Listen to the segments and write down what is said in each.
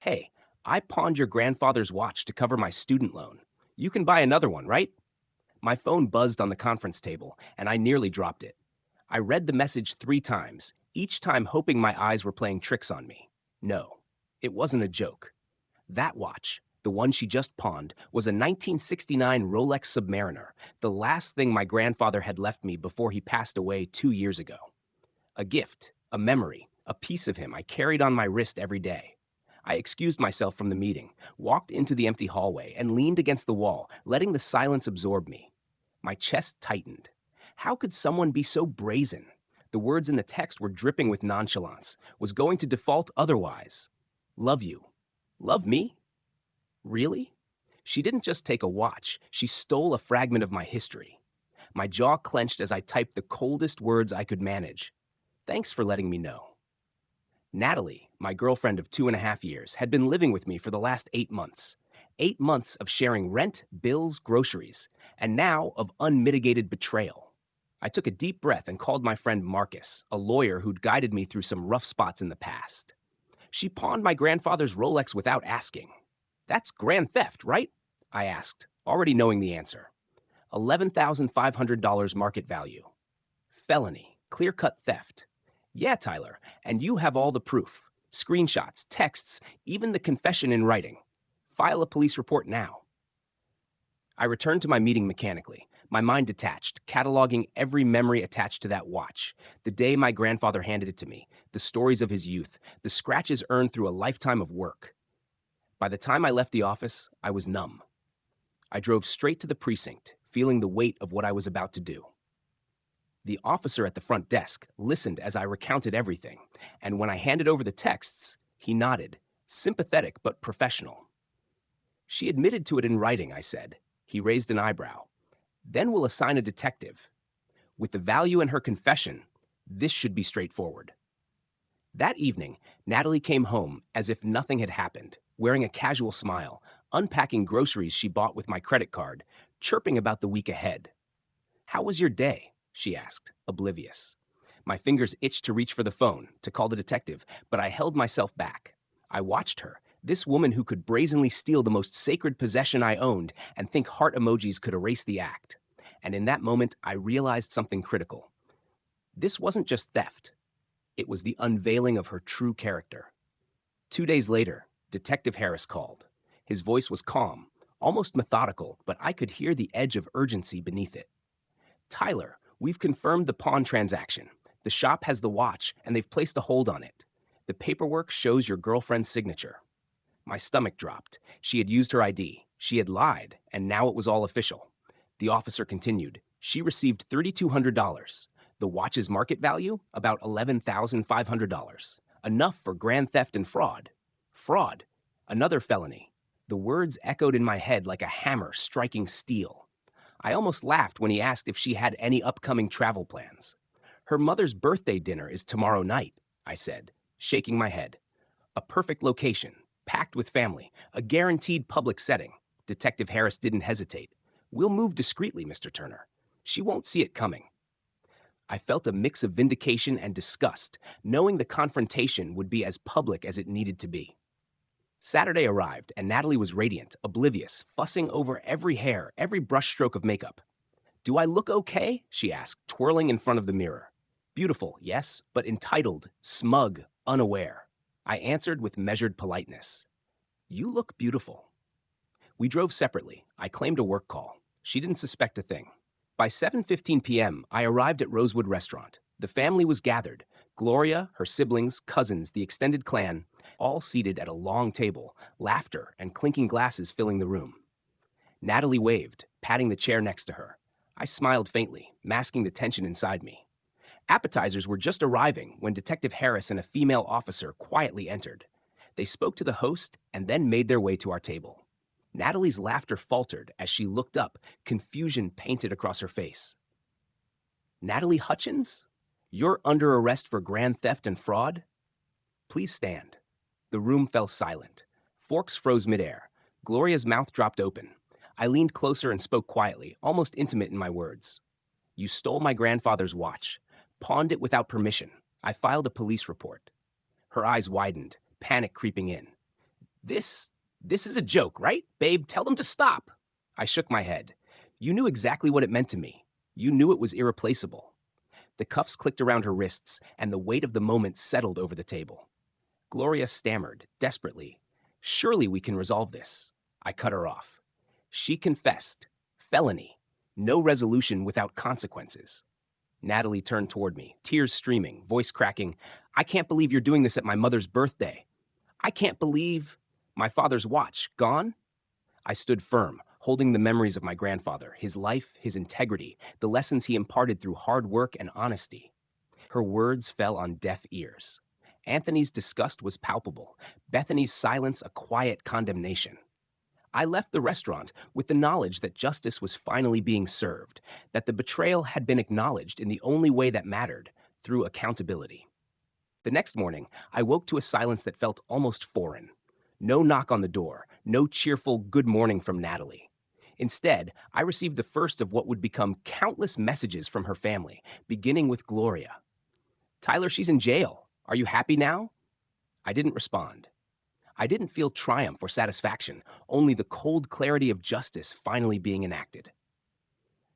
Hey, I pawned your grandfather's watch to cover my student loan. You can buy another one, right? My phone buzzed on the conference table, and I nearly dropped it. I read the message 3 times, each time hoping my eyes were playing tricks on me. No, it wasn't a joke. That watch, the one she just pawned, was a 1969 Rolex Submariner, the last thing my grandfather had left me before he passed away 2 years ago. A gift, a memory, a piece of him I carried on my wrist every day. I excused myself from the meeting, walked into the empty hallway, and leaned against the wall, letting the silence absorb me. My chest tightened. How could someone be so brazen? The words in the text were dripping with nonchalance, was going to default otherwise. Love you. Love me? Really? She didn't just take a watch, she stole a fragment of my history. My jaw clenched as I typed the coldest words I could manage. Thanks for letting me know. Natalie, my girlfriend of 2.5 years, had been living with me for the last 8 months. 8 months of sharing rent, bills, groceries, and now of unmitigated betrayal. I took a deep breath and called my friend Marcus, a lawyer who'd guided me through some rough spots in the past. She pawned my grandfather's Rolex without asking. That's grand theft, right? I asked, already knowing the answer. $11,500 market value. Felony, clear-cut theft. Yeah, Tyler, and you have all the proof. Screenshots, texts, even the confession in writing. File a police report now. I returned to my meeting mechanically, my mind detached, cataloging every memory attached to that watch. The day my grandfather handed it to me, the stories of his youth, the scratches earned through a lifetime of work. By the time I left the office, I was numb. I drove straight to the precinct, feeling the weight of what I was about to do. The officer at the front desk listened as I recounted everything, and when I handed over the texts, he nodded, sympathetic but professional. She admitted to it in writing, I said. He raised an eyebrow. Then we'll assign a detective. With the value in her confession, this should be straightforward. That evening, Natalie came home as if nothing had happened, wearing a casual smile, unpacking groceries she bought with my credit card, chirping about the week ahead. How was your day? She asked, oblivious. My fingers itched to reach for the phone, to call the detective, but I held myself back. I watched her, this woman who could brazenly steal the most sacred possession I owned and think heart emojis could erase the act. And in that moment, I realized something critical. This wasn't just theft. It was the unveiling of her true character. 2 days later, Detective Harris called. His voice was calm, almost methodical, but I could hear the edge of urgency beneath it. Tyler, we've confirmed the pawn transaction. The shop has the watch, and they've placed a hold on it. The paperwork shows your girlfriend's signature. My stomach dropped. She had used her ID. She had lied, and now it was all official. The officer continued. She received $3,200. The watch's market value? About $11,500. Enough for grand theft and fraud. Fraud. Another felony. The words echoed in my head like a hammer striking steel. I almost laughed when he asked if she had any upcoming travel plans. Her mother's birthday dinner is tomorrow night, I said, shaking my head. A perfect location, packed with family, a guaranteed public setting. Detective Harris didn't hesitate. We'll move discreetly, Mr. Turner. She won't see it coming. I felt a mix of vindication and disgust, knowing the confrontation would be as public as it needed to be. Saturday arrived, and Natalie was radiant, oblivious, fussing over every hair, every brushstroke of makeup. Do I look okay? She asked, twirling in front of the mirror. Beautiful, yes, but entitled, smug, unaware. I answered with measured politeness. You look beautiful. We drove separately. I claimed a work call. She didn't suspect a thing. By 7:15 p.m., I arrived at Rosewood Restaurant. The family was gathered. Gloria, her siblings, cousins, the extended clan, all seated at a long table, laughter and clinking glasses filling the room. Natalie waved, patting the chair next to her. I smiled faintly, masking the tension inside me. Appetizers were just arriving when Detective Harris and a female officer quietly entered. They spoke to the host and then made their way to our table. Natalie's laughter faltered as she looked up, confusion painted across her face. Natalie Hutchins? You're under arrest for grand theft and fraud? Please stand. The room fell silent. Forks froze midair. Gloria's mouth dropped open. I leaned closer and spoke quietly, almost intimate in my words. You stole my grandfather's watch, pawned it without permission. I filed a police report. Her eyes widened, panic creeping in. This is a joke, right? Babe, tell them to stop. I shook my head. You knew exactly what it meant to me. You knew it was irreplaceable. The cuffs clicked around her wrists, and the weight of the moment settled over the table. Gloria stammered, desperately. Surely we can resolve this. I cut her off. She confessed. Felony. No resolution without consequences. Natalie turned toward me, tears streaming, voice cracking. I can't believe you're doing this at my mother's birthday. I can't believe... My father's watch, gone? I stood firm, holding the memories of my grandfather, his life, his integrity, the lessons he imparted through hard work and honesty. Her words fell on deaf ears. Anthony's disgust was palpable, Bethany's silence a quiet condemnation. I left the restaurant with the knowledge that justice was finally being served, that the betrayal had been acknowledged in the only way that mattered, through accountability. The next morning, I woke to a silence that felt almost foreign. No knock on the door, no cheerful good morning from Natalie. Instead, I received the first of what would become countless messages from her family, beginning with Gloria. Tyler, she's in jail. Are you happy now? I didn't respond. I didn't feel triumph or satisfaction, only the cold clarity of justice finally being enacted.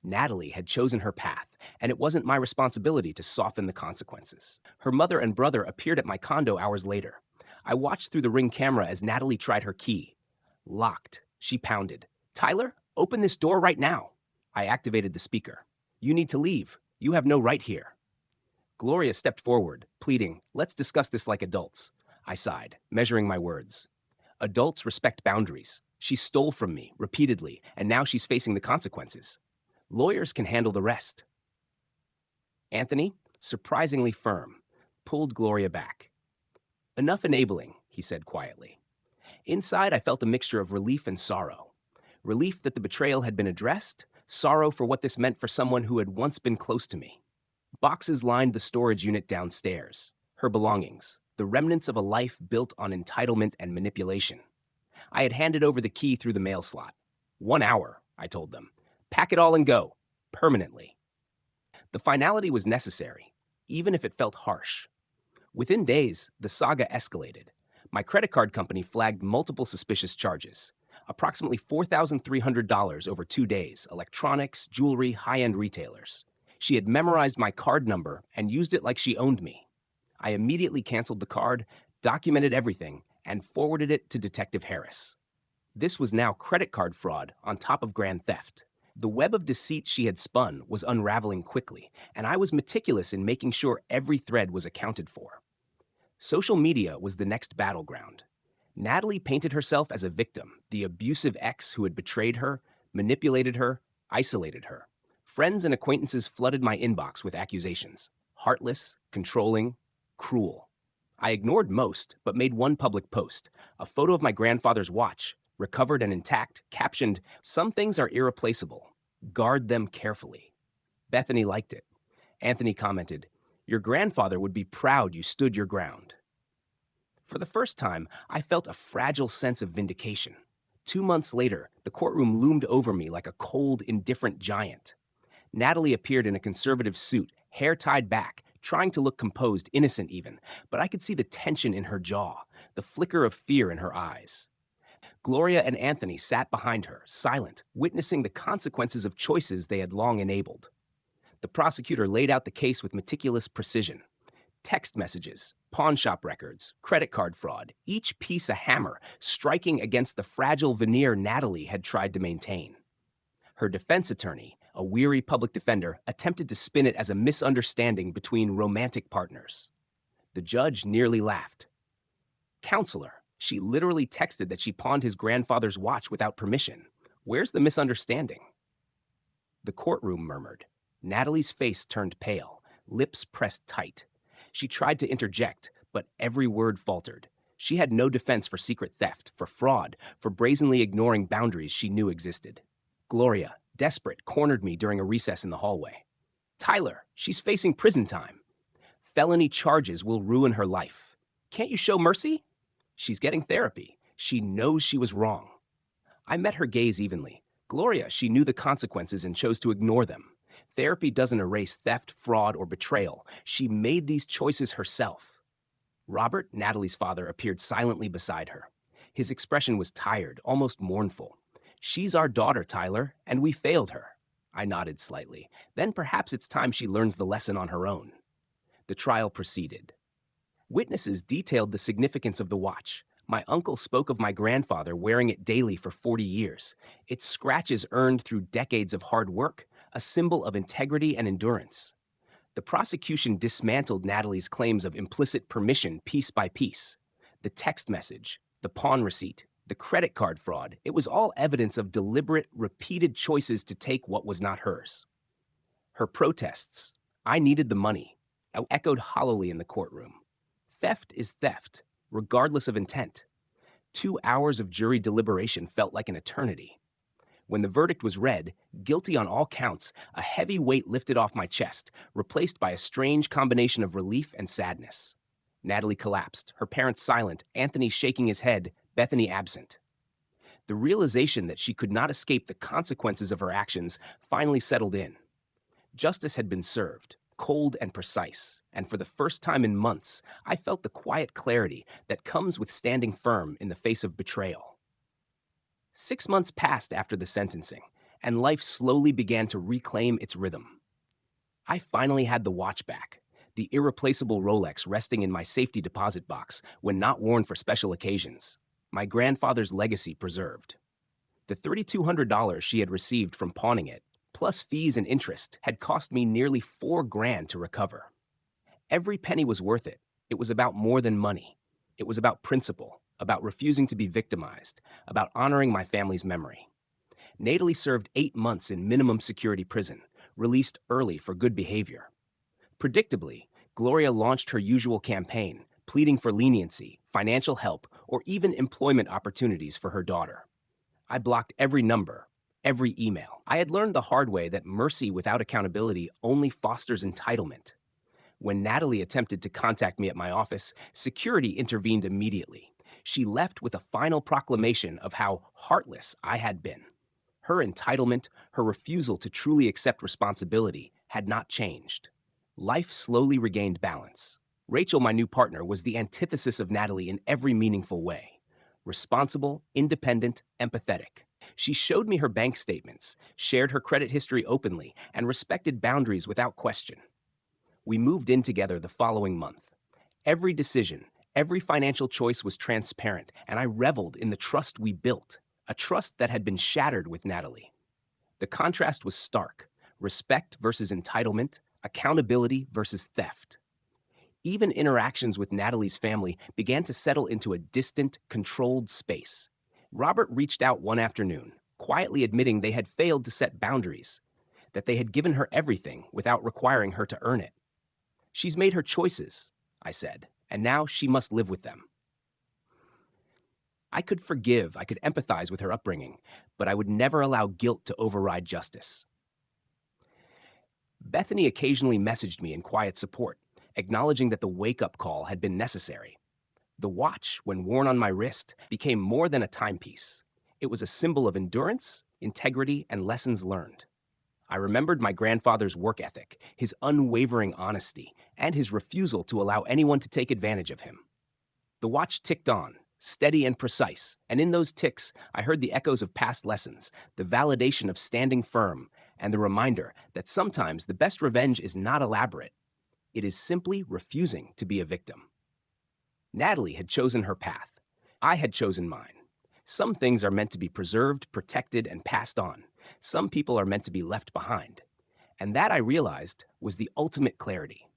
Natalie had chosen her path, and it wasn't my responsibility to soften the consequences. Her mother and brother appeared at my condo hours later. I watched through the Ring camera as Natalie tried her key. Locked, she pounded. Tyler, open this door right now. I activated the speaker. You need to leave. You have no right here. Gloria stepped forward, pleading, let's discuss this like adults. I sighed, measuring my words. Adults respect boundaries. She stole from me, repeatedly, and now she's facing the consequences. Lawyers can handle the rest. Anthony, surprisingly firm, pulled Gloria back. Enough enabling, he said quietly. Inside, I felt a mixture of relief and sorrow. Relief that the betrayal had been addressed, sorrow for what this meant for someone who had once been close to me. Boxes lined the storage unit downstairs, her belongings, the remnants of a life built on entitlement and manipulation. I had handed over the key through the mail slot. 1 hour, I told them. Pack it all and go, permanently. The finality was necessary, even if it felt harsh. Within days, the saga escalated. My credit card company flagged multiple suspicious charges. Approximately $4,300 over 2 days, electronics, jewelry, high-end retailers. She had memorized my card number and used it like she owned me. I immediately canceled the card, documented everything, and forwarded it to Detective Harris. This was now credit card fraud on top of grand theft. The web of deceit she had spun was unraveling quickly, and I was meticulous in making sure every thread was accounted for. Social media was the next battleground. Natalie painted herself as a victim, the abusive ex who had betrayed her, manipulated her, isolated her. Friends and acquaintances flooded my inbox with accusations. Heartless, controlling, cruel. I ignored most, but made one public post, a photo of my grandfather's watch, recovered and intact, captioned, "Some things are irreplaceable. Guard them carefully." Bethany liked it. Anthony commented, "Your grandfather would be proud you stood your ground." For the first time, I felt a fragile sense of vindication. 2 months later, the courtroom loomed over me like a cold, indifferent giant. Natalie appeared in a conservative suit, hair tied back, trying to look composed, innocent even, but I could see the tension in her jaw, the flicker of fear in her eyes. Gloria and Anthony sat behind her, silent, witnessing the consequences of choices they had long enabled. The prosecutor laid out the case with meticulous precision. Text messages, pawn shop records, credit card fraud, each piece a hammer, striking against the fragile veneer Natalie had tried to maintain. Her defense attorney, a weary public defender, attempted to spin it as a misunderstanding between romantic partners. The judge nearly laughed. "Counselor, she literally texted that she pawned his grandfather's watch without permission. Where's the misunderstanding?" The courtroom murmured. Natalie's face turned pale, lips pressed tight. She tried to interject, but every word faltered. She had no defense for secret theft, for fraud, for brazenly ignoring boundaries she knew existed. Gloria, desperate, cornered me during a recess in the hallway. "Tyler, she's facing prison time. Felony charges will ruin her life. Can't you show mercy?" "She's getting therapy. She knows she was wrong." I met her gaze evenly. Gloria, she knew the consequences and chose to ignore them. Therapy doesn't erase theft, fraud, or betrayal. She made these choices herself. Robert, Natalie's father, appeared silently beside her. His expression was tired, almost mournful. "She's our daughter, Tyler, and we failed her." I nodded slightly. "Then perhaps it's time she learns the lesson on her own." The trial proceeded. Witnesses detailed the significance of the watch. My uncle spoke of my grandfather wearing it daily for 40 years. Its scratches earned through decades of hard work, a symbol of integrity and endurance. The prosecution dismantled Natalie's claims of implicit permission piece by piece. The text message, the pawn receipt, the credit card fraud, it was all evidence of deliberate, repeated choices to take what was not hers. Her protests, "I needed the money," echoed hollowly in the courtroom. Theft is theft, regardless of intent. 2 hours of jury deliberation felt like an eternity. When the verdict was read, guilty on all counts, a heavy weight lifted off my chest, replaced by a strange combination of relief and sadness. Natalie collapsed, her parents silent, Anthony shaking his head, Bethany absent. The realization that she could not escape the consequences of her actions finally settled in. Justice had been served, cold and precise, and for the first time in months, I felt the quiet clarity that comes with standing firm in the face of betrayal. 6 months passed after the sentencing, and life slowly began to reclaim its rhythm. I finally had the watch back, the irreplaceable Rolex resting in my safety deposit box when not worn for special occasions, my grandfather's legacy preserved. The $3,200 she had received from pawning it, plus fees and interest, had cost me nearly $4,000 to recover. Every penny was worth it. It was about more than money. It was about principle, about refusing to be victimized, about honoring my family's memory. Natalie served 8 months in minimum security prison, released early for good behavior. Predictably, Gloria launched her usual campaign, pleading for leniency, financial help, or even employment opportunities for her daughter. I blocked every number, every email. I had learned the hard way that mercy without accountability only fosters entitlement. When Natalie attempted to contact me at my office, security intervened immediately. She left with a final proclamation of how heartless I had been. Her entitlement, her refusal to truly accept responsibility, had not changed. Life slowly regained balance. Rachel, my new partner, was the antithesis of Natalie in every meaningful way. Responsible, independent, empathetic. She showed me her bank statements, shared her credit history openly, and respected boundaries without question. We moved in together the following month. Every decision, every financial choice was transparent, and I reveled in the trust we built, a trust that had been shattered with Natalie. The contrast was stark: respect versus entitlement, accountability versus theft. Even interactions with Natalie's family began to settle into a distant, controlled space. Robert reached out one afternoon, quietly admitting they had failed to set boundaries, that they had given her everything without requiring her to earn it. "She's made her choices," I said, "and now she must live with them." I could forgive, I could empathize with her upbringing, but I would never allow guilt to override justice. Bethany occasionally messaged me in quiet support, acknowledging that the wake-up call had been necessary. The watch, when worn on my wrist, became more than a timepiece. It was a symbol of endurance, integrity, and lessons learned. I remembered my grandfather's work ethic, his unwavering honesty, and his refusal to allow anyone to take advantage of him. The watch ticked on, steady and precise, and in those ticks, I heard the echoes of past lessons, the validation of standing firm, and the reminder that sometimes the best revenge is not elaborate. It is simply refusing to be a victim. Natalie had chosen her path. I had chosen mine. Some things are meant to be preserved, protected, and passed on. Some people are meant to be left behind. And that, I realized, was the ultimate clarity.